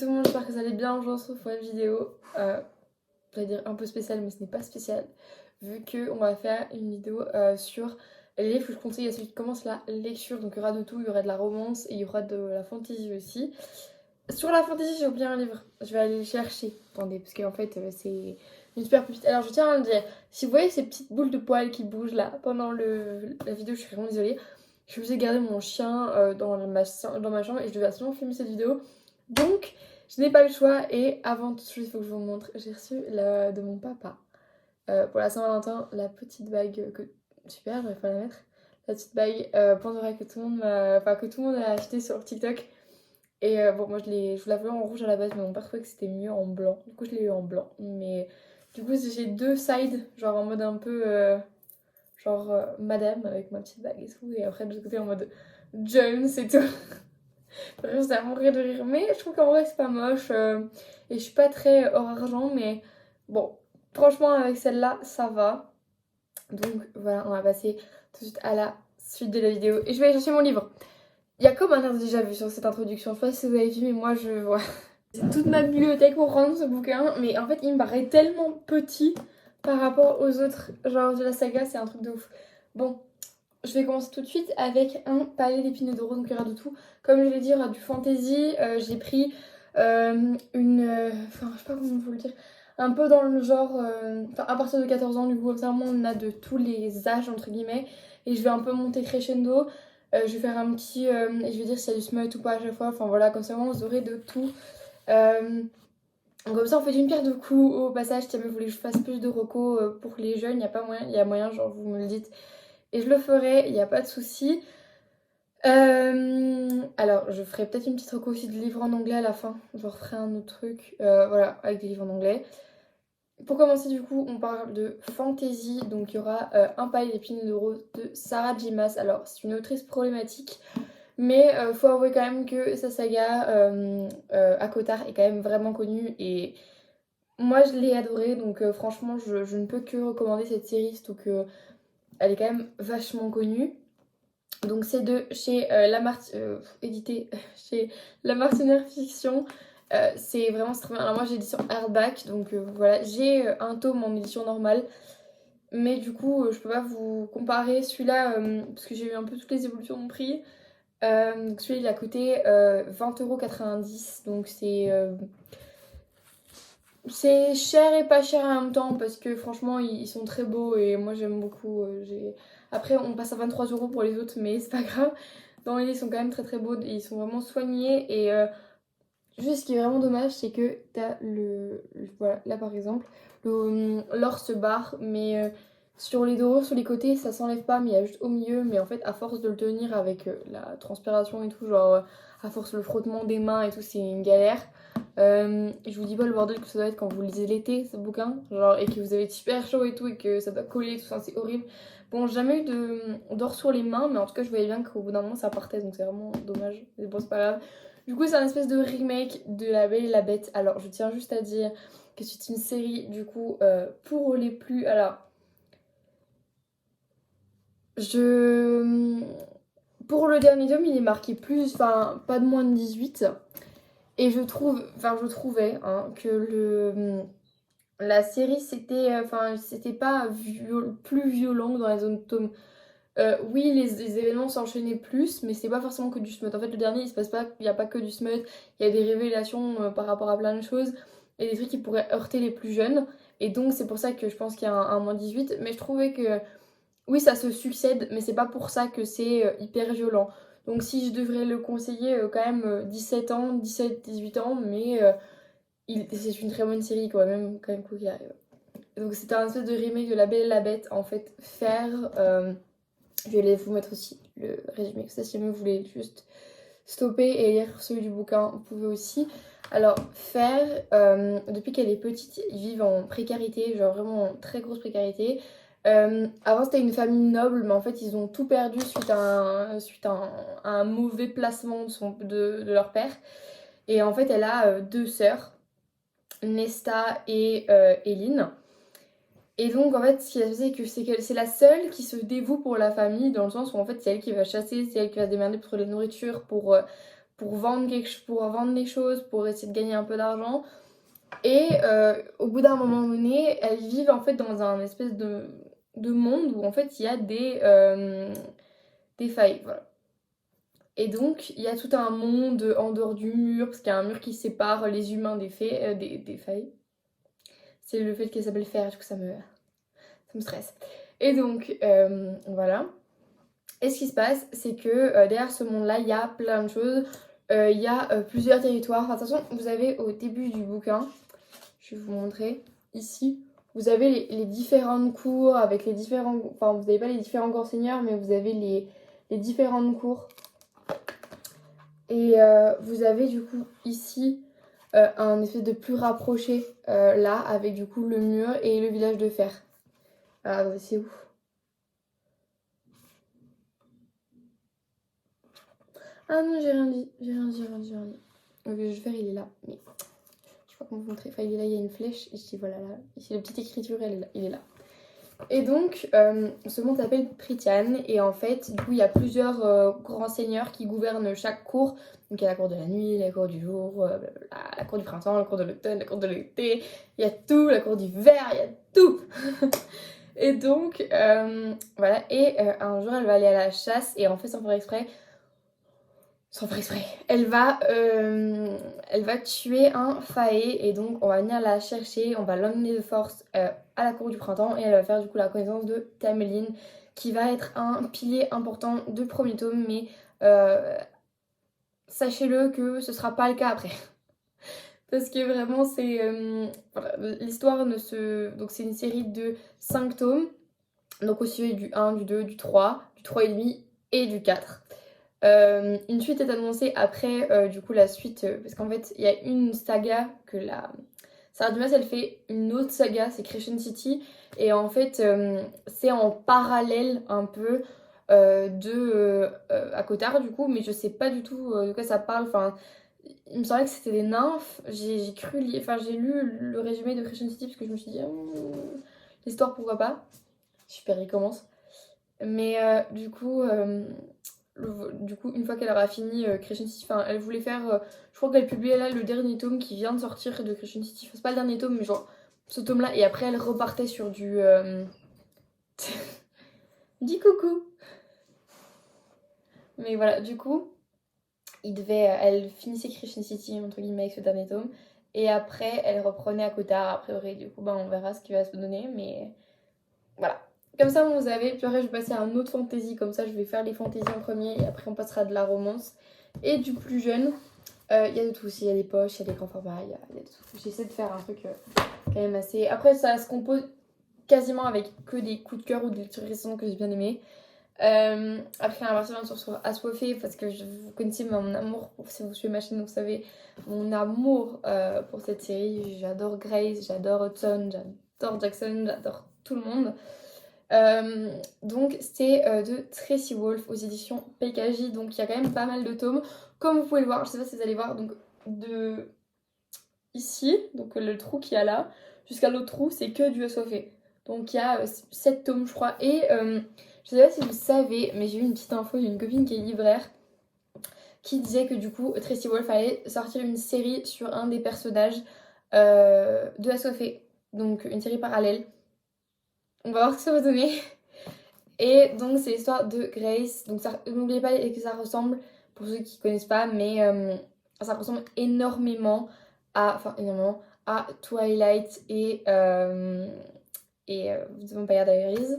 tout le monde, j'espère que vous allez bien. Aujourd'hui on se retrouve pour une vidéo, je vais dire un peu spéciale, mais ce n'est pas spécial, vu qu'on va faire une vidéo sur les livres que je conseille à celui qui commence la lecture. Donc il y aura de tout, il y aura de la romance et il y aura de la fantasy aussi. Sur la fantasy, j'ai oublié un livre, je vais aller le chercher. Attendez, parce qu'en fait, c'est une super petite. Alors je tiens à le dire, si vous voyez ces petites boules de poils qui bougent là pendant la vidéo, je suis vraiment désolée. Je suis obligée de garder mon chien dans ma chambre et je devais absolument filmer cette vidéo. Donc, je n'ai pas le choix. Et avant toute chose, il faut que je vous montre. J'ai reçu de mon papa pour la Saint-Valentin la petite bague que. Super, j'aurais pas la mettre. La petite bague Pandora que tout le monde que tout le monde a acheté sur TikTok. Et bon, moi je vous la voulais en rouge à la base, mais mon père trouvait que c'était mieux en blanc. Du coup, je l'ai eu en blanc. Mais du coup, j'ai deux sides, genre en mode un peu. Madame avec ma petite bague et tout. Et après, de l'autre côté, en mode Jones et tout. Bref, ça mourir de rire. Mais je trouve qu'en vrai, c'est pas moche. Et je suis pas très hors argent, mais bon, franchement, avec celle-là, ça va. Donc voilà, on va passer tout de suite à la suite de la vidéo. Et je vais aller chercher mon livre. Il y a comme un air déjà vu sur cette introduction. Je sais pas si vous avez vu, mais moi, je vois. C'est toute ma bibliothèque pour prendre ce bouquin. Mais en fait, il me paraît tellement petit par rapport aux autres genres de la saga. C'est un truc de ouf. Bon, je vais commencer tout de suite avec un palais d'épines de rose, donc il y aura de tout. Comme je l'ai dit, il y aura du fantasy. J'ai pris enfin, je sais pas comment vous le dire. Un peu dans le genre. À partir de 14 ans, du coup, vraiment, on a de tous les âges, entre guillemets. Et je vais un peu monter crescendo. Je vais faire un petit. Et je vais dire s'il y a du smut ou pas à chaque fois. Enfin voilà, comme ça, vraiment, vous aurez de tout. Comme ça, on fait d'une pierre deux coups au passage. Si jamais vous voulez que je fasse plus de recos pour les jeunes, il n'y a pas moyen. Il y a moyen, genre, vous me le dites. Et je le ferai, il n'y a pas de souci. Alors, je ferai peut-être une petite reco aussi de livres en anglais à la fin. Je referai un autre truc, voilà, avec des livres en anglais. Pour commencer, du coup, on parle de fantasy. Donc, il y aura Un paille d'épines de rose de Sarah J. Maas. Alors, c'est une autrice problématique, mais faut avouer quand même que sa saga à Cotard est quand même vraiment connue. Et moi, je l'ai adorée. Donc, franchement, je ne peux que recommander cette série, surtout que elle est quand même vachement connue. Donc c'est de chez édité chez La Martinière Fiction. C'est vraiment très bien. Alors moi j'ai l'édition hardback, donc voilà, j'ai un tome en édition normale. Mais du coup, je peux pas vous comparer celui-là, parce que j'ai eu un peu toutes les évolutions de prix. Donc celui-là il a coûté 20,90 €, donc c'est cher et pas cher en même temps, parce que franchement ils sont très beaux et moi j'aime beaucoup. Après on passe à 23 € pour les autres, mais c'est pas grave. Non, ils sont quand même très très beaux et ils sont vraiment soignés. Et juste ce qui est vraiment dommage, c'est que t'as voilà, là par exemple, l'or se barre, mais sur les dorures, sur les côtés, ça s'enlève pas, mais il y a juste au milieu. Mais en fait, à force de le tenir avec la transpiration et tout, genre à force le frottement des mains et tout, c'est une galère. Je vous dis pas le bordel que ça doit être quand vous lisez l'été ce bouquin, genre, et que vous avez super chaud et tout, et que ça doit coller, tout ça, c'est horrible. Bon, j'ai jamais eu d'or sur les mains, mais en tout cas, je voyais bien qu'au bout d'un moment ça partait, donc c'est vraiment dommage. Mais bon, c'est pas grave. Du coup, c'est un espèce de remake de La Belle et la Bête. Alors, je tiens juste à dire que c'est une série, du coup, pour les plus. Alors, je. Pour le dernier tome, il est marqué plus, enfin, pas de moins de 18. Et je trouvais hein, que la série c'était pas plus violent dans la zone tome. Oui, les événements s'enchaînaient plus, mais c'est pas forcément que du smut. En fait, le dernier, il se passe pas, il y a pas que du smut, il y a des révélations par rapport à plein de choses et des trucs qui pourraient heurter les plus jeunes. Et donc, c'est pour ça que je pense qu'il y a un moins 18. Mais je trouvais que, oui, ça se succède, mais c'est pas pour ça que c'est hyper violent. Donc, si je devrais le conseiller, quand même 17 ans, 17-18 ans, mais c'est une très bonne série, quand même quoi qu'il arrive. Donc, c'était un espèce de remake de La Belle et la Bête, en fait, faire. Je vais vous mettre aussi le résumé, que ça, si jamais vous voulez juste stopper et lire celui du bouquin, vous pouvez aussi. Alors, Faire, depuis qu'elle est petite, ils vivent en précarité, genre vraiment en très grosse précarité. Avant, c'était une famille noble, mais en fait, ils ont tout perdu suite à un mauvais placement de leur père. Et en fait, elle a deux sœurs, Nesta et Eline. Et donc en fait ce qui a passé c'est que c'est la seule qui se dévoue pour la famille, dans le sens où en fait c'est elle qui va chasser, c'est elle qui va se démerder pour trouver la nourriture, pour vendre des choses, pour essayer de gagner un peu d'argent. Et au bout d'un moment donné, elles vivent en fait dans un espèce de monde où en fait il y a des failles, voilà. Et donc il y a tout un monde en dehors du mur, parce qu'il y a un mur qui sépare les humains des failles. C'est le fait qu'elle s'appelle Fer, du coup ça me stresse. Et donc voilà. Et ce qui se passe, c'est que derrière ce monde-là, il y a plein de choses. Il y a plusieurs territoires. Enfin, de toute façon, vous avez au début du bouquin, je vais vous montrer ici, vous avez les différentes cours avec les différents. Enfin, vous n'avez pas les différents grands seigneurs, mais vous avez les différentes cours. Et vous avez du coup ici un espèce de plus rapproché là, avec du coup le mur et le village de fer. Ah, c'est où? Ah non, j'ai rien dit. Le village de fer, il est là. Mais je sais pas comment vous montrer. Enfin, il est là, il y a une flèche. Ici, voilà, là. Ici, la petite écriture, il est là. Et donc, ce monde s'appelle Prythian. Et en fait, du coup, il y a plusieurs grands seigneurs qui gouvernent chaque cour. Donc, il y a la cour de la nuit, la cour du jour, la cour du printemps, la cour de l'automne, la cour de l'été. Il y a tout, la cour d'hiver, il y a tout. Et donc, voilà. Et un jour, elle va aller à la chasse. Et en fait, sans faire exprès, elle va tuer un faé et donc on va venir la chercher, on va l'emmener de force à la cour du printemps et elle va faire du coup la connaissance de Tameline qui va être un pilier important de premier tome, mais sachez-le que ce sera pas le cas après. Parce que vraiment c'est voilà, l'histoire ne se... Donc c'est une série de 5 tomes, donc au sujet du 1, du 2, du 3 et demi et du 4. Une suite est annoncée après du coup la suite parce qu'en fait il y a une saga que la Sarah Dumas elle fait une autre saga, c'est Crescent City et en fait c'est en parallèle un peu à Cotard du coup, mais je sais pas du tout de quoi ça parle. Enfin, il me semblait que c'était des nymphes. J'ai lu le résumé de Crescent City parce que je me suis dit l'histoire pourquoi pas. Super, il commence. Mais du coup, une fois qu'elle aura fini Crescent City, enfin, elle voulait faire. Je crois qu'elle publiait là le dernier tome qui vient de sortir de Crescent City. Enfin, c'est pas le dernier tome, mais genre ce tome-là. Et après, elle repartait sur du. Dis coucou! Mais voilà, du coup, elle finissait Crescent City, entre guillemets, avec ce dernier tome. Et après, elle reprenait à Cotard. A priori, du coup, ben, on verra ce qui va se donner. Mais voilà. Comme ça, vous avez. Puis après, je vais passer à un autre fantasy. Comme ça, je vais faire les fantaisies en premier. Et après, on passera à de la romance. Et du plus jeune. Il y a de tout aussi, il y a des poches, il y a des grands formats, il y a de tout. J'essaie de faire un truc quand même assez... Après, ça se compose quasiment avec que des coups de cœur ou des lectures récentes que j'ai bien aimées. Après, un personnage sur Assoiffé, parce que vous connaissez mon amour, si vous suivez ma chaîne, vous savez, mon amour pour cette série. J'adore Grace, j'adore Hudson, j'adore Jackson, j'adore tout le monde. Donc c'est de Tracy Wolff aux éditions PKJ, donc il y a quand même pas mal de tomes comme vous pouvez le voir. Je sais pas si vous allez voir, donc de ici, donc le trou qu'il y a là jusqu'à l'autre trou, c'est que du assoiffé. Donc il y a 7 tomes je crois. Et je sais pas si vous savez, mais j'ai eu une petite info d'une copine qui est libraire qui disait que du coup Tracy Wolff allait sortir une série sur un des personnages de assoiffé, donc une série parallèle. On va voir ce que ça va donner. Et donc c'est l'histoire de Grace. Donc n'oubliez pas que ça ressemble, pour ceux qui connaissent pas, mais ça ressemble énormément à Twilight et The Vampire Diaries.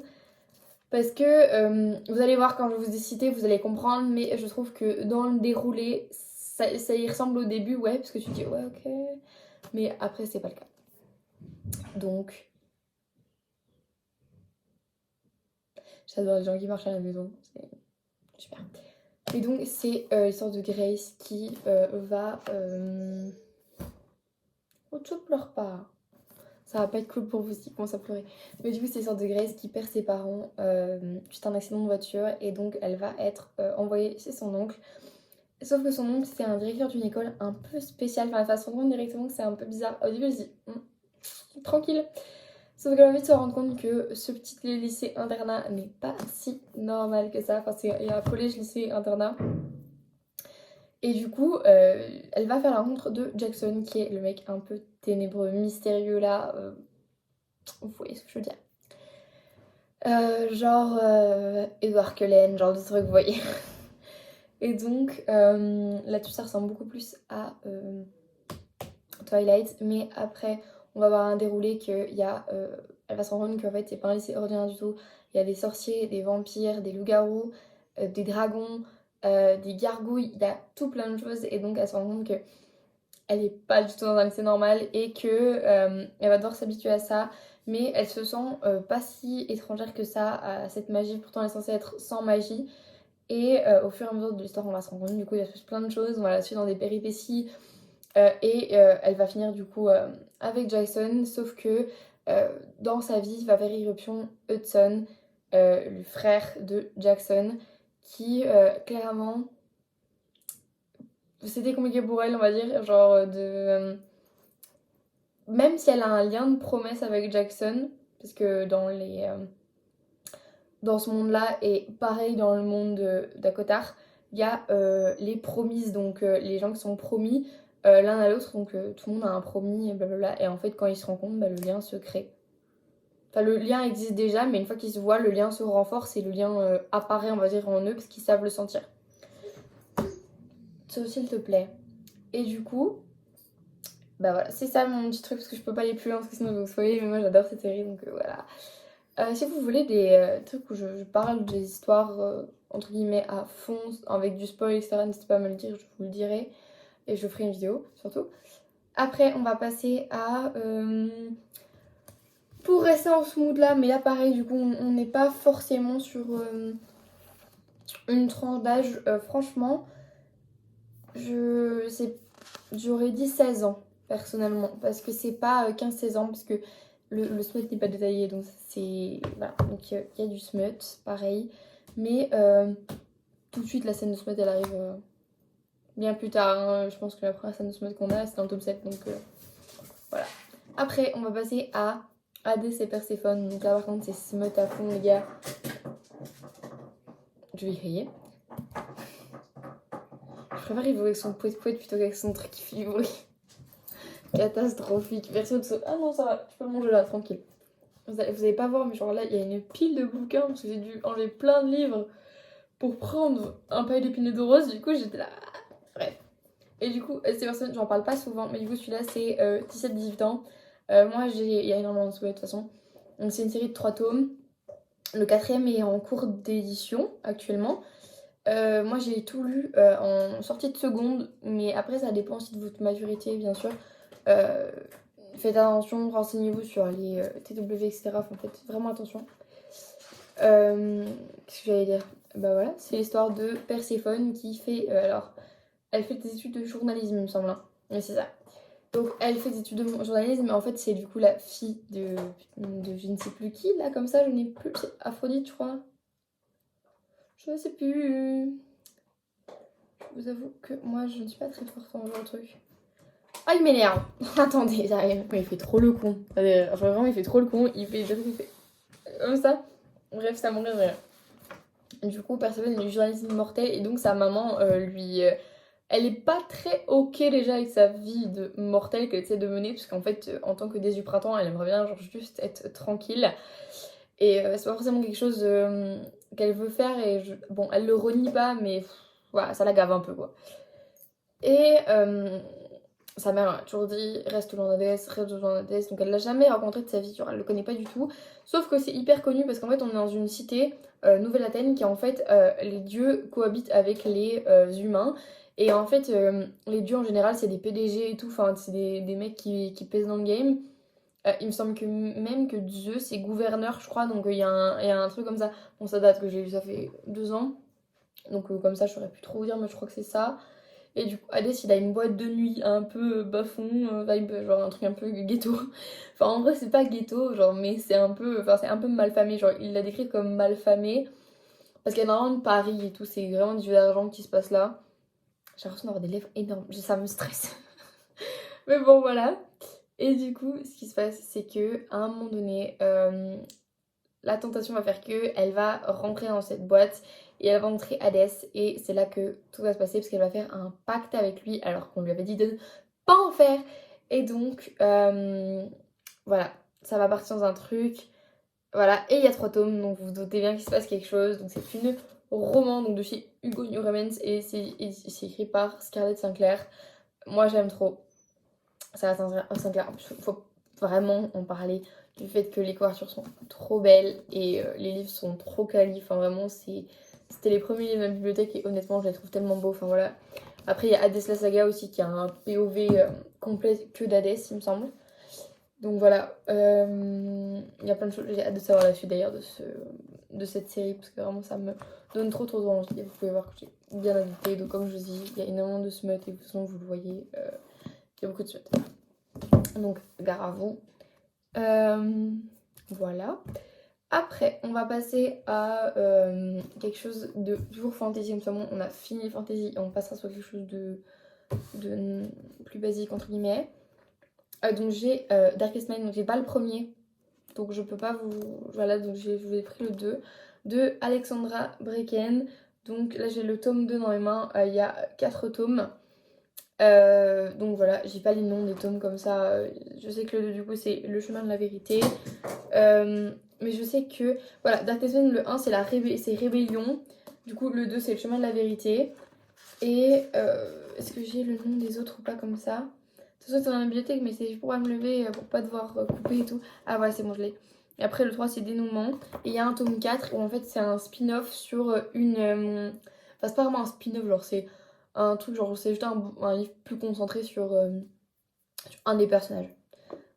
Parce que vous allez voir quand je vous ai cité, vous allez comprendre, mais je trouve que dans le déroulé, ça y ressemble au début, ouais, parce que tu dis ouais ok, mais après c'est pas le cas. Donc j'adore les gens qui marchent à la maison, c'est super. Et donc c'est l'histoire de Grace qui va... Oh, tu pleures pas. Ça va pas être cool pour vous si commence à pleurer. Mais du coup c'est l'histoire de Grace qui perd ses parents suite à un accident de voiture. Et donc elle va être envoyée chez son oncle. Sauf que son oncle c'est un directeur d'une école un peu spéciale. Enfin elle va se rendre compte directement que c'est un peu bizarre. Au début elle se dit tranquille. Sauf qu'elle va vite se rendre compte que ce petit lycée internat n'est pas si normal que ça. Enfin, il y a un collège lycée internat. Et du coup, elle va faire la rencontre de Jackson, qui est le mec un peu ténébreux, mystérieux là. Vous voyez ce que je veux dire. Genre Edward Cullen, genre de truc, vous voyez. Et donc, là tout ça ressemble beaucoup plus à Twilight, mais après, on va voir un déroulé que il y a, elle va se rendre compte qu'en fait, c'est pas un lycée ordinaire du tout. Il y a des sorciers, des vampires, des loups-garous, des dragons, des gargouilles, il y a tout plein de choses, et donc elle se rend compte que elle est pas du tout dans un lycée normal et que elle va devoir s'habituer à ça, mais elle se sent pas si étrangère que ça à cette magie, pourtant elle est censée être sans magie. Et au fur et à mesure de l'histoire, on va se rendre compte, du coup, il y a plein de choses, on va la suivre dans des péripéties, elle va finir du coup avec Jackson, sauf que dans sa vie va faire irruption Hudson, le frère de Jackson, qui clairement, c'était compliqué pour elle, on va dire, genre même si elle a un lien de promesse avec Jackson, parce que dans ce monde-là, et pareil dans le monde d'Akotar, il y a les promises, donc les gens qui sont promis l'un à l'autre, donc tout le monde a un promis, et blablabla, et en fait quand ils se rencontrent, bah, le lien se crée. Enfin, le lien existe déjà, mais une fois qu'ils se voient, le lien se renforce et le lien apparaît, on va dire, en eux, parce qu'ils savent le sentir. Ça, s'il te plaît. Et du coup, bah voilà, c'est ça mon petit truc, parce que je peux pas aller plus loin, parce que sinon vous voyez, mais moi j'adore cette série, donc voilà. Si vous voulez des trucs où je parle des histoires entre guillemets à fond, avec du spoil, etc., n'hésitez pas à me le dire, je vous le dirai. Et je ferai une vidéo, surtout. Après, on va passer à... pour rester en ce mood-là, mais là pareil, du coup, on n'est pas forcément sur une tranche d'âge. Franchement, j'aurais dit 16 ans, personnellement. Parce que c'est pas 15-16 ans, parce que le smut n'est pas détaillé, donc c'est... Voilà, donc il y a du smut, pareil. Mais tout de suite, la scène de smut, elle arrive bien plus tard. Hein. Je pense que la première scène de smut qu'on a, c'est dans le tome 7, donc voilà. Après, on va passer à Hadès et Perséphone. Donc là, par contre, c'est smut à fond, les gars. Je vais y crier. Je préfère y avec son poète-poète plutôt qu'avec son truc qui fait du bruit. Catastrophique. Version de ce... Ah non, ça va, je peux le manger là, tranquille. Vous allez pas voir, mais genre là, il y a une pile de bouquins parce que j'ai dû enlever plein de livres pour prendre un paquet d'épineux de rose. Du coup, j'étais là. Bref. Et du coup, ces personnes, j'en parle pas souvent, mais du coup, celui-là, c'est 17-18 ans. Moi, il y a énormément de souhaits de toute façon. Donc, c'est une série de 3 tomes. Le quatrième est en cours d'édition actuellement. Moi, j'ai tout lu en sortie de seconde, mais après, ça dépend aussi de votre maturité, bien sûr. Faites attention, renseignez-vous sur les TW, etc. Enfin, faites vraiment attention. Qu'est-ce que j'allais dire? Bah voilà, c'est l'histoire de Perséphone qui fait... alors, elle fait des études de journalisme, il me semble. Hein. Mais c'est ça. Donc, elle fait des études de journalisme, mais en fait, c'est du coup la fille de je ne sais plus qui, là, comme ça, je n'ai plus... C'est Aphrodite, je crois. Je ne sais plus. Je vous avoue que moi, je ne suis pas très forte en genre de truc. Ah, il m'énerve. Attendez, j'arrive. Mais il fait trop le con. Enfin, vraiment, il fait trop le con. Il fait comme ça. Bref, ça m'en rire. Du coup, Perséphone est une journaliste immortelle et donc sa maman lui... elle est pas très ok déjà avec sa vie de mortelle qu'elle essaie de mener parce qu'en fait, en tant que déesse du printemps, elle aimerait bien genre juste être tranquille. Et c'est pas forcément quelque chose qu'elle veut faire et bon, elle le renie pas mais voilà, ça la gave un peu quoi. Et sa mère a toujours dit reste loin de la déesse, reste loin de la déesse, donc elle l'a jamais rencontré de sa vie, genre elle le connaît pas du tout. Sauf que c'est hyper connu parce qu'en fait on est dans une cité, Nouvelle-Athènes, qui en fait les dieux cohabitent avec les humains. Et en fait les dieux en général c'est des PDG et tout, enfin c'est des mecs qui pèsent dans le game. Il me semble que même que Zeus c'est gouverneur je crois, donc il y a un truc comme ça. Bon ça date que j'ai lu, ça fait 2 ans. Donc comme ça je saurais plus trop vous dire mais je crois que c'est ça. Et du coup, Hadès, il a une boîte de nuit un peu bas-fond, vibe, genre un truc un peu ghetto. Enfin, en vrai, c'est pas ghetto, genre, mais c'est un peu, enfin, c'est un peu malfamé. Genre, il l'a décrit comme malfamé. Parce qu'il y a énormément de paris et tout, c'est vraiment du jeu d'argent qui se passe là. J'ai l'impression d'avoir des lèvres énormes, ça me stresse. Mais bon, voilà. Et du coup, ce qui se passe, c'est que à un moment donné, la tentation va faire que elle va rentrer dans cette boîte et elle va montrer Hades et c'est là que tout va se passer parce qu'elle va faire un pacte avec lui alors qu'on lui avait dit de ne pas en faire. Et donc voilà, ça va partir dans un truc. Voilà, et il y a 3 tomes, donc vous vous doutez bien qu'il se passe quelque chose. Donc c'est une roman donc de chez Hugo New Romance et c'est écrit par Scarlett Sinclair. Moi j'aime trop. Ça va Sinclair. Faut vraiment en parler du fait que les couvertures sont trop belles et les livres sont trop quali. Enfin vraiment c'était les premiers livres de ma bibliothèque et honnêtement je les trouve tellement beaux. Enfin voilà. Après il y a Hades la saga aussi qui a un POV complet que d'Hades il me semble. Donc voilà, il y a plein de choses. J'ai hâte de savoir la suite d'ailleurs de cette série parce que vraiment ça me donne trop envie. Et vous pouvez voir que j'ai bien habité. Donc comme je vous dis, il y a énormément de smut et de toute façon vous le voyez, il y a beaucoup de smut. Donc gare à vous. Voilà. Après, on va passer à quelque chose de toujours fantasy. Comme ça, on a fini fantasy et on passera sur quelque chose de plus basique entre guillemets. Donc j'ai Darkest Mind, donc j'ai pas le premier. Donc je peux pas vous... Voilà, donc je vous ai pris le 2 de Alexandra Bracken. Donc là j'ai le tome 2 dans les mains, il y a 4 tomes. Donc voilà, j'ai pas les noms des tomes comme ça. Je sais que le 2 du coup c'est Le Chemin de la Vérité. Mais je sais que... Voilà, Darkest Mind, le 1 c'est Rébellion. Du coup le 2 c'est Le Chemin de la Vérité. Et est-ce que j'ai le nom des autres ou pas comme ça? De toute façon, c'est dans la bibliothèque, mais c'est pour me lever pour pas devoir couper et tout. Ah, voilà, c'est bon, je l'ai. Et après, le 3, c'est Dénouement. Et il y a un tome 4 où en fait, c'est un spin-off sur une. Enfin, c'est pas vraiment un spin-off, genre, c'est un truc, genre, c'est juste un livre plus concentré sur un des personnages.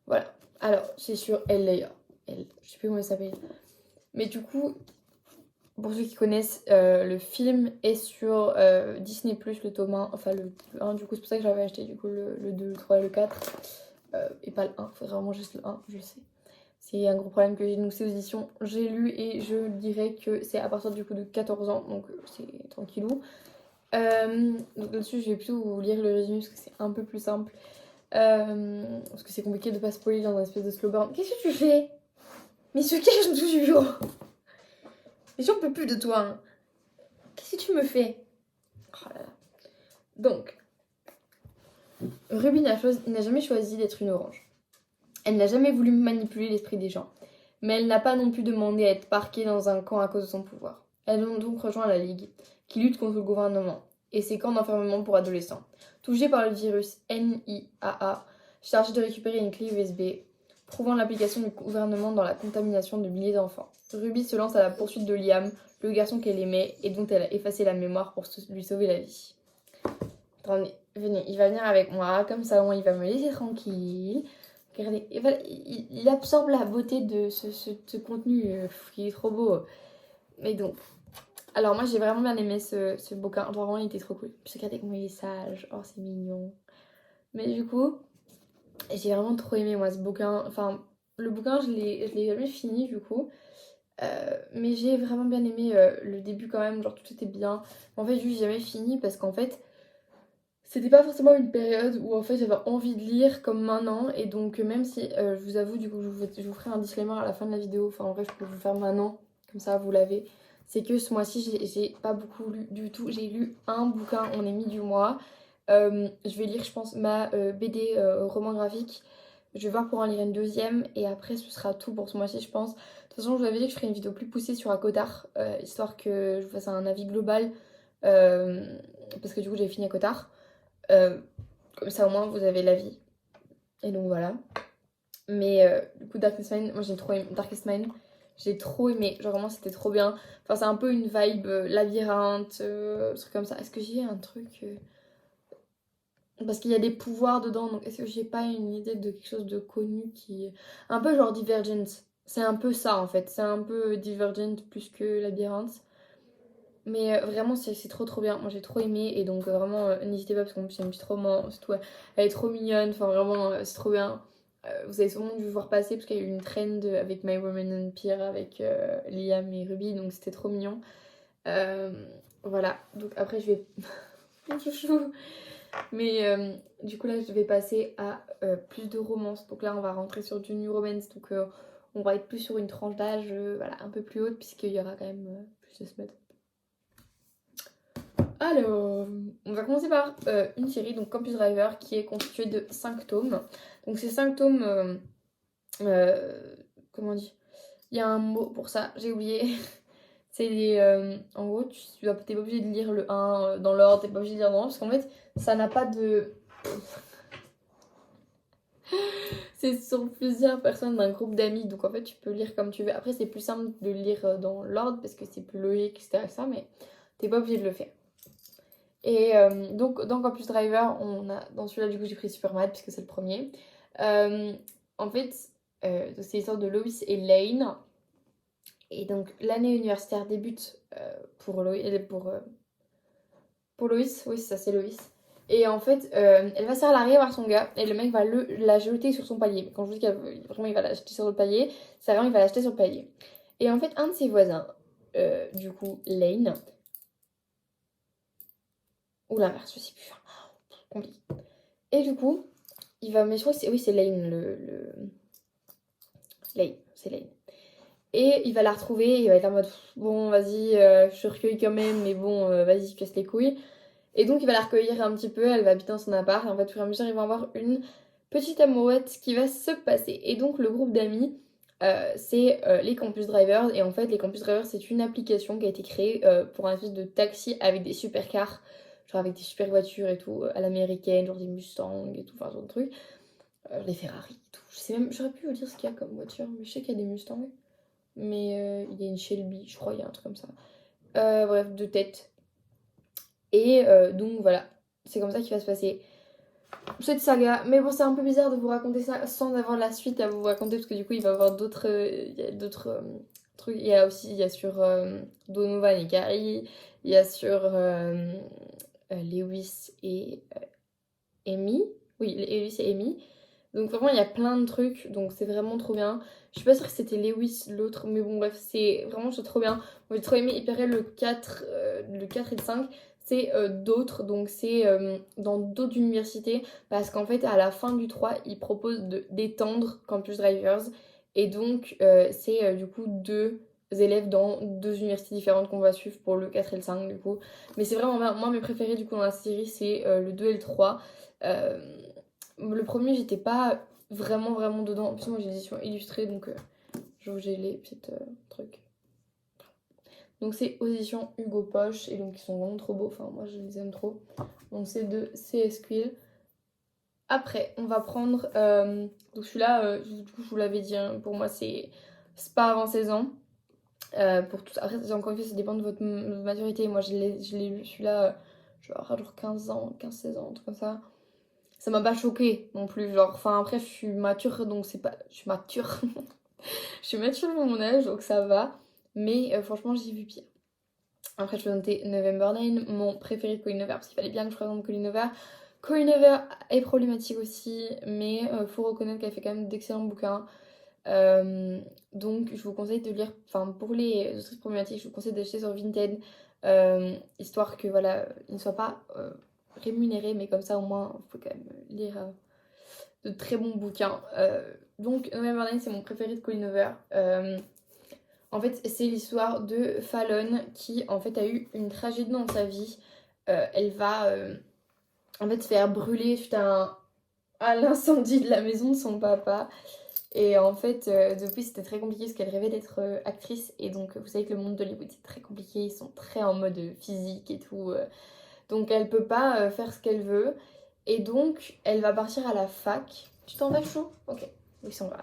Voilà. Alors, c'est sur Elle, je sais plus comment elle s'appelle. Mais du coup, pour ceux qui connaissent, le film est sur Disney+, le tome 1, enfin le 1, du coup c'est pour ça que j'avais acheté du coup le 2, le 3 et le 4, et pas le 1, faudrait vraiment juste le 1, je sais. C'est un gros problème que j'ai, donc ces éditions, j'ai lu et je dirais que c'est à partir du coup de 14 ans, donc c'est tranquillou. Donc là-dessus je vais plutôt vous lire le résumé parce que c'est un peu plus simple, parce que c'est compliqué de pas spoiler dans un espèce de slow burn. Qu'est-ce que tu fais? Mais se cache toujours. Mais j'en peux plus de toi, hein. Qu'est-ce que tu me fais? Oh là là. Donc, Ruby n'a jamais choisi d'être une orange. Elle n'a jamais voulu manipuler l'esprit des gens. Mais elle n'a pas non plus demandé à être parquée dans un camp à cause de son pouvoir. Elle a donc rejoint la Ligue, qui lutte contre le gouvernement, et ses camps d'enfermement pour adolescents. Touchée par le virus NIAA, chargée de récupérer une clé USB, prouvant l'application du gouvernement dans la contamination de milliers d'enfants. Ruby se lance à la poursuite de Liam, le garçon qu'elle aimait et dont elle a effacé la mémoire pour lui sauver la vie. Attendez, venez, il va venir avec moi, comme ça il va me laisser tranquille. Regardez, il absorbe la beauté de ce contenu qui est trop beau. Mais donc, alors moi j'ai vraiment bien aimé ce bouquin, vraiment il était trop cool. Puis regardez comment il est sage, oh c'est mignon. Mais du coup, j'ai vraiment trop aimé moi ce bouquin. Enfin, le bouquin je l'ai jamais fini du coup. Mais j'ai vraiment bien aimé le début quand même, genre tout était bien. En fait, juste j'ai jamais fini parce qu'en fait, c'était pas forcément une période où en fait j'avais envie de lire comme maintenant. Et donc, même si je vous avoue, du coup, je vous ferai un disclaimer à la fin de la vidéo. Enfin, en vrai, je peux vous le faire maintenant, comme ça vous l'avez. C'est que ce mois-ci, j'ai pas beaucoup lu du tout. J'ai lu un bouquin en est mis du mois. Je vais lire, je pense, ma BD roman graphique. Je vais voir pour en lire une deuxième et après ce sera tout pour ce mois-ci je pense. De toute façon je vous avais dit que je ferai une vidéo plus poussée sur Akotar, histoire que je vous fasse un avis global, parce que du coup j'ai fini Akotar. Comme ça au moins vous avez l'avis. Et donc voilà. Mais du coup Darkest Mind, moi j'ai trop aimé Darkest Mind. J'ai trop aimé, genre vraiment c'était trop bien. Enfin c'est un peu une vibe labyrinthe, truc comme ça. Est-ce que j'ai un truc... Parce qu'il y a des pouvoirs dedans, donc est-ce que j'ai pas une idée de quelque chose de connu qui... Un peu genre Divergent. C'est un peu ça en fait. C'est un peu Divergent plus que Labyrinthe. Mais vraiment c'est trop bien. Moi j'ai trop aimé et donc vraiment n'hésitez pas parce qu'en plus c'est une petite roman. Surtout, elle est trop mignonne. Enfin vraiment c'est trop bien. Vous avez sûrement dû voir passer parce qu'il y a eu une trend avec My Woman and Peer avec Liam et Ruby. Donc c'était trop mignon. Voilà. Donc après je vais... Chouchou. Mais du coup là je vais passer à plus de romance. Donc là on va rentrer sur du new romance. Donc on va être plus sur une tranche d'âge voilà, un peu plus haute puisqu'il y aura quand même plus de semaines. Alors, on va commencer par une série, donc Campus Driver, qui est constituée de 5 tomes. Donc ces 5 tomes, comment on dit? Il y a un mot pour ça, j'ai oublié. C'est les... en gros, t'es pas obligé de lire le 1 dans l'ordre, t'es pas obligé de lire dans l'ordre, parce qu'en fait, ça n'a pas de... C'est sur plusieurs personnes d'un groupe d'amis, donc en fait, tu peux lire comme tu veux. Après, c'est plus simple de lire dans l'ordre, parce que c'est plus logique, etc. Mais t'es pas obligé de le faire. Et donc, dans Campus Driver, dans celui-là, du coup, j'ai pris Superman, puisque c'est le premier. En fait, c'est l'histoire de Lois et Lane. Et donc, l'année universitaire débute pour Lois, oui, ça, c'est Lois. Et en fait, elle va se faire larguer par son gars, et le mec va la jeter sur son palier. Quand je dis vraiment il va la jeter sur le palier, c'est vraiment il va la jeter sur le palier. Et en fait, un de ses voisins, du coup, Lane, ou l'inverse, je sais plus, compliqué. Et du coup, il va, mais je crois que c'est Lane, Lane, c'est Lane. Et il va la retrouver, il va être en mode, bon, vas-y, je te recueille quand même, mais bon, vas-y, casse les couilles. Et donc, il va la recueillir un petit peu, elle va habiter dans son appart, et en fait, au fur et à mesure, ils vont avoir une petite amourette qui va se passer. Et donc, le groupe d'amis, c'est les Campus Drivers, et en fait, les Campus Drivers, c'est une application qui a été créée pour un espèce de taxi avec des supercars, genre avec des super voitures et tout, à l'américaine, genre des Mustangs et tout, enfin, genre de trucs. Les Ferrari et tout. J'aurais pu vous dire ce qu'il y a comme voiture, mais je sais qu'il y a des Mustangs. Mais il y a une Shelby, je crois, il y a un truc comme ça. Bref, 2 têtes. Et donc voilà, c'est comme ça qu'il va se passer cette saga. Mais bon, c'est un peu bizarre de vous raconter ça sans avoir la suite à vous raconter, parce que du coup, il va y avoir d'autres trucs. Il y a sur Donovan et Gary, il y a sur Lewis et Amy. Oui, Lewis et Amy. Donc vraiment, il y a plein de trucs, donc c'est vraiment trop bien. Je suis pas sûre que c'était Lewis l'autre, mais bon bref, c'est vraiment trop bien. Moi j'ai trop aimé, et pareil le 4 et le 5, c'est d'autres, donc c'est dans d'autres universités, parce qu'en fait à la fin du 3, ils proposent d'étendre Campus Drivers, et donc c'est du coup 2 élèves dans 2 universités différentes qu'on va suivre pour le 4 et le 5 du coup. Mais c'est vraiment bien. Moi mes préférés du coup dans la série, c'est le 2 et le 3. Le premier, j'étais pas vraiment dedans. En plus, moi j'ai l'édition illustrée, donc j'ai les petits trucs. Donc c'est aux éditions Hugo Poche, et donc ils sont vraiment trop beaux. Enfin, moi je les aime trop. Donc c'est de CS Quill. Après, on va prendre. Donc celui-là, du coup, je vous l'avais dit, hein, pour moi c'est pas avant 16 ans. Pour tout... Après, encore une fois, ça dépend de votre maturité. Moi je l'ai lu celui-là, je vais avoir genre 15 ans, 15-16 ans, un truc comme ça. Ça m'a pas choqué non plus, genre, enfin après je suis mature, donc c'est pas, je suis mature, je suis mature pour mon âge, donc ça va, mais franchement j'ai vu pire. Après je vais noter November 9, mon préféré de Colin Hoover, parce qu'il fallait bien que je présente Colin Hoover. Colin Hoover est problématique aussi, mais faut reconnaître qu'elle fait quand même d'excellents bouquins. Donc je vous conseille de lire, enfin pour les autrices problématiques, je vous conseille d'acheter sur Vinted, histoire que voilà, il ne soit pas rémunéré, mais comme ça au moins il faut quand même lire de très bons bouquins. Donc November 9, c'est mon préféré de Colin Hoover. En fait, c'est l'histoire de Fallon qui en fait a eu une tragédie dans sa vie. Elle va en fait se faire brûler suite à l'incendie de la maison de son papa. Et en fait, depuis c'était très compliqué parce qu'elle rêvait d'être actrice. Et donc vous savez que le monde d'Hollywood c'est très compliqué, ils sont très en mode physique et tout. Donc elle peut pas faire ce qu'elle veut. Et donc elle va partir à la fac. Tu t'en vas chaud? Ok, ils s'en va.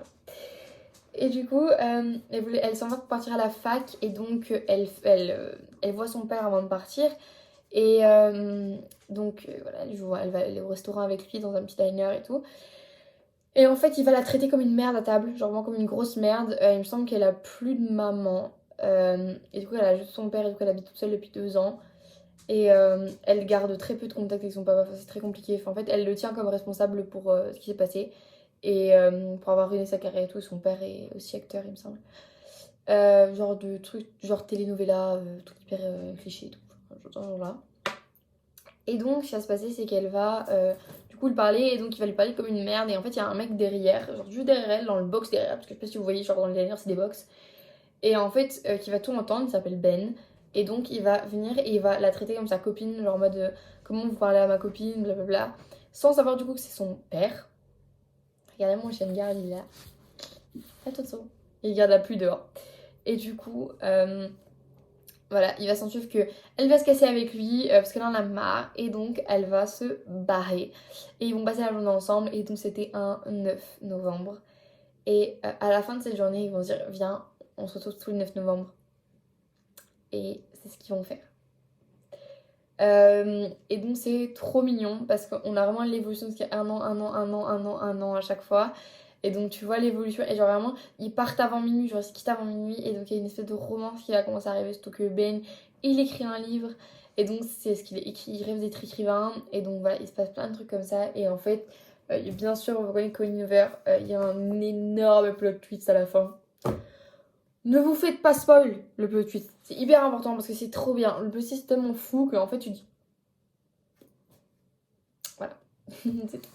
Et du coup, elle s'en va pour partir à la fac. Et donc elle voit son père avant de partir. Et donc voilà, elle va aller au restaurant avec lui dans un petit diner et tout. Et en fait, il va la traiter comme une merde à table, genre vraiment comme une grosse merde. Il me semble qu'elle a plus de maman. Et du coup, elle a juste son père, et du coup, elle habite toute seule depuis 2 ans. Et elle garde très peu de contact avec son papa, enfin, c'est très compliqué. Enfin, en fait, elle le tient comme responsable pour ce qui s'est passé. Et pour avoir ruiné sa carrière et tout, son père est aussi acteur, il me semble. Genre de trucs, genre telenovela, trucs hyper clichés et tout. Enfin, genre là. Et donc, ce qui va se passer, c'est qu'elle va du Du coup, il parlait et donc il va lui parler comme une merde. Et en fait, il y a un mec derrière, genre juste derrière elle, dans le box derrière, parce que je sais pas si vous voyez, genre dans le derrière, c'est des box. Et en fait, qui va tout entendre, il s'appelle Ben. Et donc, il va venir et il va la traiter comme sa copine, genre en mode comment vous parlez à ma copine, blablabla. Sans savoir du coup que c'est son père. Regardez mon chien de garde, il est là. Attention. Il garde la pluie dehors. Et du coup, voilà, il va s'en suivre que elle va se casser avec lui parce qu'elle en a marre. Et donc, elle va se barrer. Et ils vont passer la journée ensemble. Et donc, c'était un 9 novembre. Et à la fin de cette journée, ils vont se dire viens, on se retrouve tous le 9 novembre. Et c'est ce qu'ils vont faire. Et donc c'est trop mignon parce qu'on a vraiment l'évolution parce qu'il y a un an, un an, un an, un an, un an à chaque fois. Et donc tu vois l'évolution et genre vraiment ils partent avant minuit, genre ils se quittent avant minuit et donc il y a une espèce de romance qui va commencer à arriver, surtout que Ben il écrit un livre et donc c'est ce qu'il écrit, il rêve d'être écrivain et donc voilà il se passe plein de trucs comme ça et en fait bien sûr vous connaissez Colin Hoover, il y a un énorme plot twist à la fin. Ne vous faites pas spoil le plot twist, c'est hyper important parce que c'est trop bien. Le plot twist est tellement fou qu'en fait tu dis voilà, c'est tout.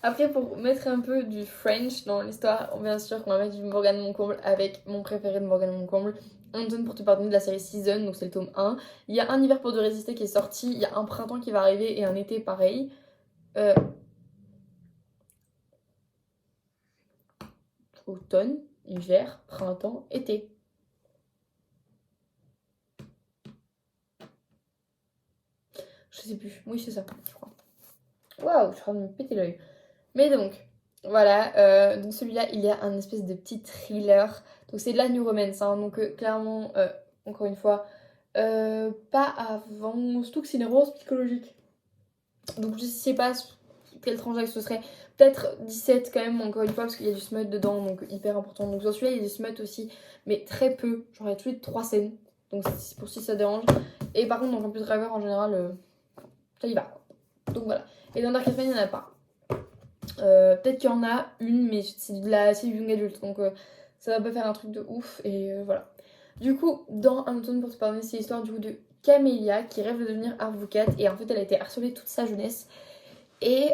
Après, pour mettre un peu du French dans l'histoire, bien sûr qu'on va mettre du Morgane Moncomble avec mon préféré de Morgane Moncomble, Anton pour te pardonner de la série Season, donc c'est le tome 1. Il y a Un hiver pour te résister qui est sorti, il y a un printemps qui va arriver et un été pareil. Euh, Automne, hiver, printemps, été. Je sais plus, oui c'est ça, je crois. Waouh, je suis en train de me péter l'œil. Mais donc, voilà, donc celui-là, il y a un espèce de petit thriller. Donc c'est de la new romance, hein, donc clairement, encore une fois, pas avant, surtout que c'est une romance psychologique. Donc je sais pas quelle tranche d'âge ce serait. Peut-être 17 quand même, encore une fois, parce qu'il y a du smut dedans, donc hyper important. Donc dans celui-là, il y a du smut aussi, mais très peu. Genre il y a tous les 3 scènes, donc c'est pour si ça dérange. Et par contre, dans Campus Driver, en général, ça y va. Donc voilà. Et dans Dark Elfman, il n'y en a pas. Peut-être qu'il y en a une, mais c'est du young adulte, donc ça va pas faire un truc de ouf, et voilà. Du coup, dans Hamilton pour te pardonner, c'est l'histoire du coup de Camélia qui rêve de devenir avocate, et en fait elle a été harcelée toute sa jeunesse, et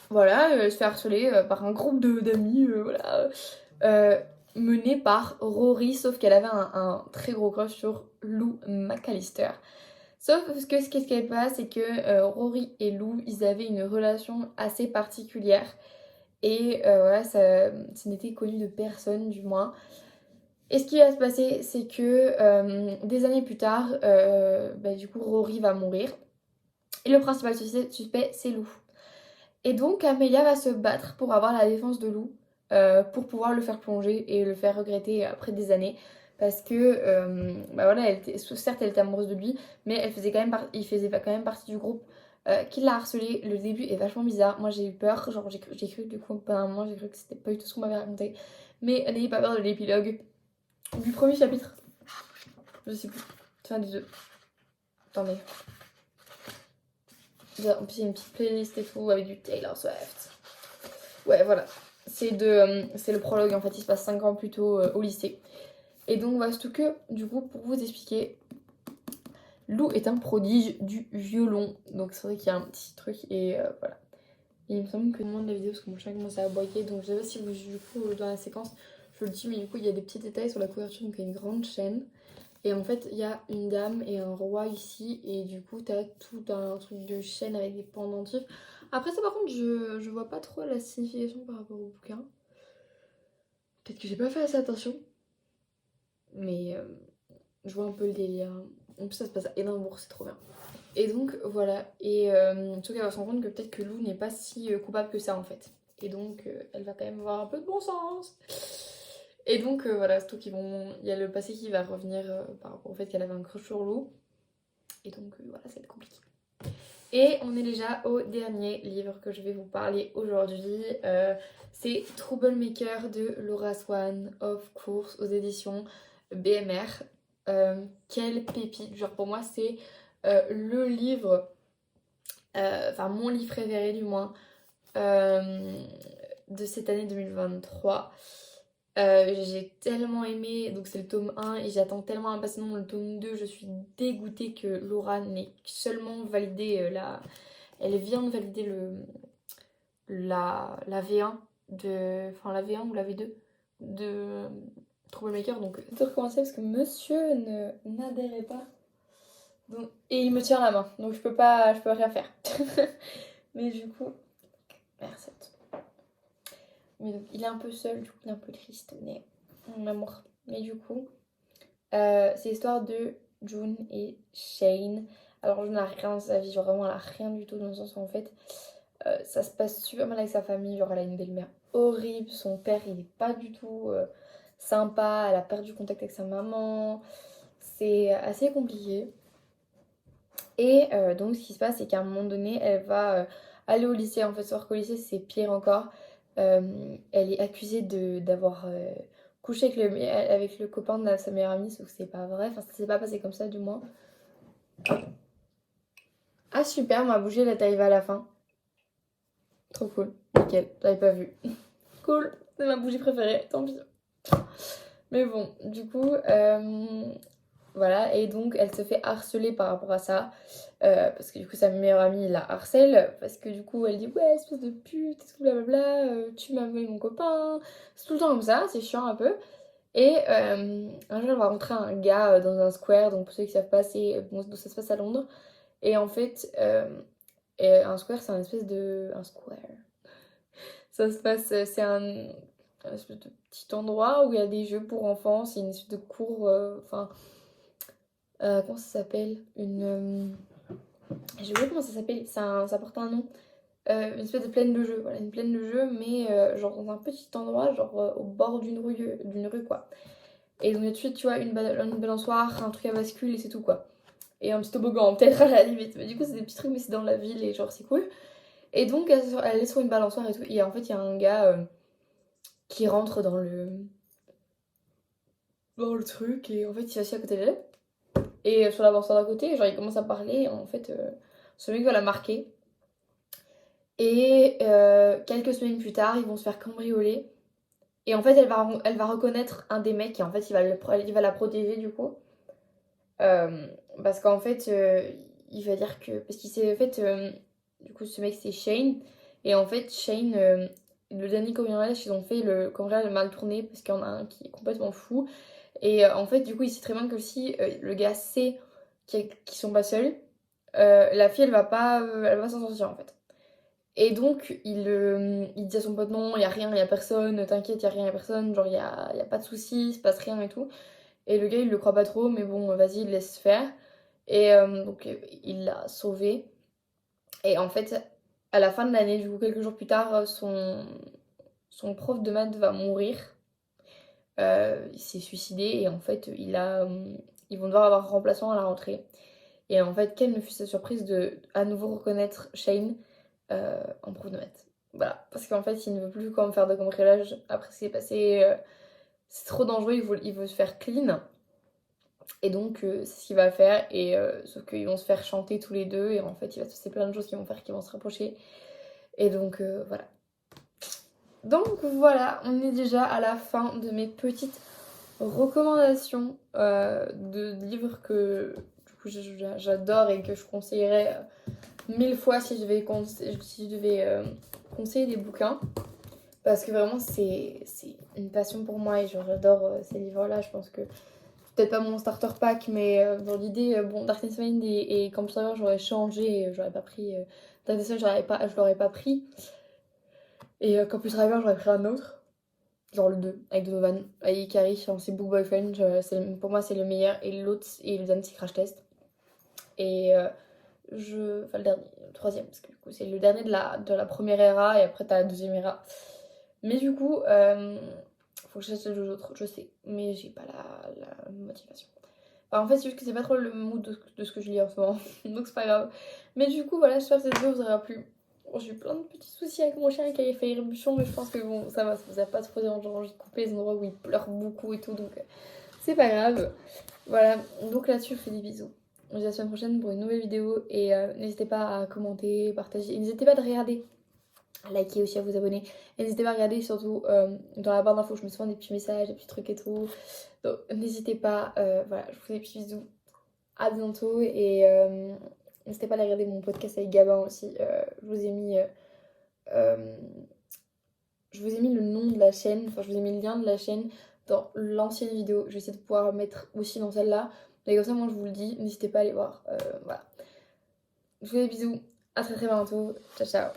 voilà, elle se fait harceler par un groupe d'amis, voilà, mené par Rory, sauf qu'elle avait un très gros crush sur Lou McAllister. Sauf que ce qui se passe, c'est que Rory et Lou, ils avaient une relation assez particulière. Et voilà, ça n'était connu de personne, du moins. Et ce qui va se passer, c'est que des années plus tard, du coup, Rory va mourir. Et le principal suspect, c'est Lou. Et donc, Amelia va se battre pour avoir la défense de Lou, pour pouvoir le faire plonger et le faire regretter après des années. Parce que, voilà, certes, elle était amoureuse de lui, mais il faisait quand même partie du groupe qui l'a harcelé. Le début est vachement bizarre. Moi, j'ai eu peur. Genre, j'ai cru, du coup, pendant un moment, j'ai cru que c'était pas du tout ce qu'on m'avait raconté. Mais n'ayez pas peur de l'épilogue du premier chapitre. Je sais plus. Fin du 2. Attendez. En plus, il y a une petite playlist et tout avec du Taylor Swift. Ouais, voilà. C'est le prologue, en fait, il se passe 5 ans plus tôt au lycée. Et donc, voilà, surtout que, du coup, pour vous expliquer, Lou est un prodige du violon. Donc, c'est vrai qu'il y a un petit truc, et voilà. Et il me semble que au moment de la vidéo, parce que mon chat commence à aboyer, donc je sais pas si vous, du coup, dans la séquence, je le dis, mais du coup, il y a des petits détails sur la couverture, donc il y a une grande chaîne. Et en fait, il y a une dame et un roi ici, et du coup, t'as tout un truc de chaîne avec des pendentifs. Après ça, par contre, je vois pas trop la signification par rapport au bouquin. Peut-être que j'ai pas fait assez attention, mais je vois un peu le délire. En plus, ça se passe à Édimbourg, c'est trop bien. Et donc, voilà. Et surtout qu'elle va se rendre compte que peut-être que Lou n'est pas si coupable que ça, en fait. Et donc, elle va quand même avoir un peu de bon sens. Et donc, voilà, surtout il y a le passé qui va revenir par rapport au fait qu'elle avait un crush sur Lou. Et donc, voilà, ça va être compliqué. Et on est déjà au dernier livre que je vais vous parler aujourd'hui. C'est Troublemaker de Laura Swan, of course, aux éditions BMR. Quelle pépite! Genre pour moi c'est le livre, enfin mon livre préféré du moins, de cette année 2023. J'ai tellement aimé, donc c'est le tome 1 et j'attends tellement impatiemment le tome 2. Je suis dégoûtée que Laura n'ait seulement validé elle vient de valider la V1 enfin la V1 ou la V2 de Troublemaker, donc de recommencer parce que monsieur n'adhérait pas. Donc, et il me tient la main, donc je peux rien faire. Mais du coup, merci. Mais donc, il est un peu seul, du coup il est un peu triste, mais mon amour. Mais du coup, c'est l'histoire de June et Shane. Alors June n'a rien dans sa vie, genre vraiment elle a rien du tout dans le sens où en fait ça se passe super mal avec sa famille, genre elle a une belle-mère horrible, son père il est pas du tout sympa, elle a perdu contact avec sa maman, c'est assez compliqué. Et donc ce qui se passe c'est qu'à un moment donné elle va aller au lycée, en fait savoir qu'au lycée c'est pire encore. Elle est accusée d'avoir couché avec le copain de sa meilleure amie, sauf que c'est pas vrai, enfin ça s'est pas passé comme ça du moins. Ah super, ma bougie elle est arrivée à la fin. Trop cool, nickel, j'avais pas vu. Cool, c'est ma bougie préférée, tant pis. Mais bon, du coup, voilà, et donc elle se fait harceler par rapport à ça. Parce que du coup, sa meilleure amie la harcèle. Parce que du coup, elle dit ouais, espèce de pute, blablabla, tu m'as volé mon copain. C'est tout le temps comme ça, c'est chiant un peu. Et un jour, elle va rencontrer un gars dans un square. Donc pour ceux qui savent pas, c'est bon, ça se passe à Londres. Et en fait, un square, c'est un espèce de. Un square. Ça se passe, c'est un espèce de petit endroit où il y a des jeux pour enfants. C'est une espèce de cour. Enfin, comment ça s'appelle? Je sais pas comment ça s'appelle, ça porte un nom. Une espèce de plaine de jeu, voilà, une plaine de jeu, mais genre dans un petit endroit, genre au bord d'une rue, quoi. Et donc, il y a tout de suite, tu vois, une balançoire, un truc à bascule et c'est tout, quoi. Et un petit toboggan, peut-être à la limite. Mais du coup, c'est des petits trucs, mais c'est dans la ville et genre, c'est cool. Et donc, elle est sur une balançoire et tout. Et en fait, il y a un gars qui rentre dans le truc et en fait, il s'assied à côté d'elle. Et sur la balançoire d'à côté, genre, il commence à parler. Et en fait, ce mec va la marquer. Et quelques semaines plus tard, ils vont se faire cambrioler. Et en fait, elle va reconnaître un des mecs et en fait, il va la protéger du coup. Euh, Parce qu'en fait, il va dire que. Parce qu'il s'est fait. Du coup, ce mec, c'est Shane. Et en fait, Shane, le dernier cambriolage, ils ont fait le cambriolage mal tourné parce qu'il y en a un qui est complètement fou. Et en fait, du coup, il sait très bien que si le gars sait qu'ils sont pas seuls, la fille, elle va s'en sortir en fait. Et donc, il dit à son pote non, il y a rien, il y a personne, t'inquiète, il y a rien, il y a personne, genre y a pas de soucis, il se passe rien et tout. Et le gars, il le croit pas trop, mais bon, vas-y, il laisse faire. Et donc, il l'a sauvé. Et en fait, à la fin de l'année, du coup, quelques jours plus tard, son prof de maths va mourir. Il s'est suicidé et en fait, ils vont devoir avoir un remplaçant à la rentrée. Et en fait, quelle ne fut sa surprise de à nouveau reconnaître Shane en prof de maths. Voilà, parce qu'en fait, il ne veut plus quand même faire de cambriolage après ce qui s'est passé. C'est trop dangereux, il veut se faire clean. Et donc, c'est ce qu'il va faire. Et sauf qu'ils vont se faire chanter tous les deux. Et en fait, il va se passer plein de choses qui vont faire qu'ils vont se rapprocher. Et donc, voilà. Donc, voilà, on est déjà à la fin de mes petites recommandations de livres que du coup, j'adore et que je conseillerais 1000 fois si je devais conseiller des bouquins. Parce que vraiment, c'est une passion pour moi et genre, j'adore ces livres-là. Je pense que peut-être pas mon starter pack, mais dans l'idée, bon, Darkness Mind et Campus Driver, j'aurais changé, j'aurais pas pris. Darkness Mind, je l'aurais pas pris. Et Campus Driver, j'aurais pris un autre. Genre le 2, avec Donovan, avec Carrie, c'est Book Boyfriend. Pour moi, c'est le meilleur. Et l'autre, et le dernier, c'est Crash Test. Et enfin, le dernier, le troisième, parce que du coup, c'est le dernier de la première era, et après, t'as la deuxième era. Mais du coup, faut que j'achète les deux autres, je sais, mais j'ai pas la motivation. Enfin, en fait, c'est juste que c'est pas trop le mood de ce que je lis en ce moment, donc c'est pas grave. Mais du coup, voilà, j'espère que cette vidéo vous aura plu. Bon, j'ai eu plein de petits soucis avec mon chien qui avait fait éruption, mais je pense que bon, ça va, ça vous a pas trop dérangé. J'ai coupé les endroits où il pleure beaucoup et tout, donc c'est pas grave. Voilà, donc là-dessus, je vous fais des bisous. On se dit à la semaine prochaine pour une nouvelle vidéo et n'hésitez pas à commenter, partager, et n'hésitez pas de regarder, à liker aussi, à vous abonner. Et n'hésitez pas à regarder surtout dans la barre d'infos, je me souviens des petits messages, des petits trucs et tout. Donc n'hésitez pas, voilà, je vous fais des petits bisous. À bientôt et N'hésitez pas à aller regarder mon podcast avec Gabin aussi. Je vous ai mis... je vous ai mis le nom de la chaîne, enfin je vous ai mis le lien de la chaîne dans l'ancienne vidéo. Je vais essayer de pouvoir mettre aussi dans celle-là. Mais comme ça, moi je vous le dis, n'hésitez pas à aller voir. Voilà. Je vous fais des bisous. À très très bientôt. Ciao ciao.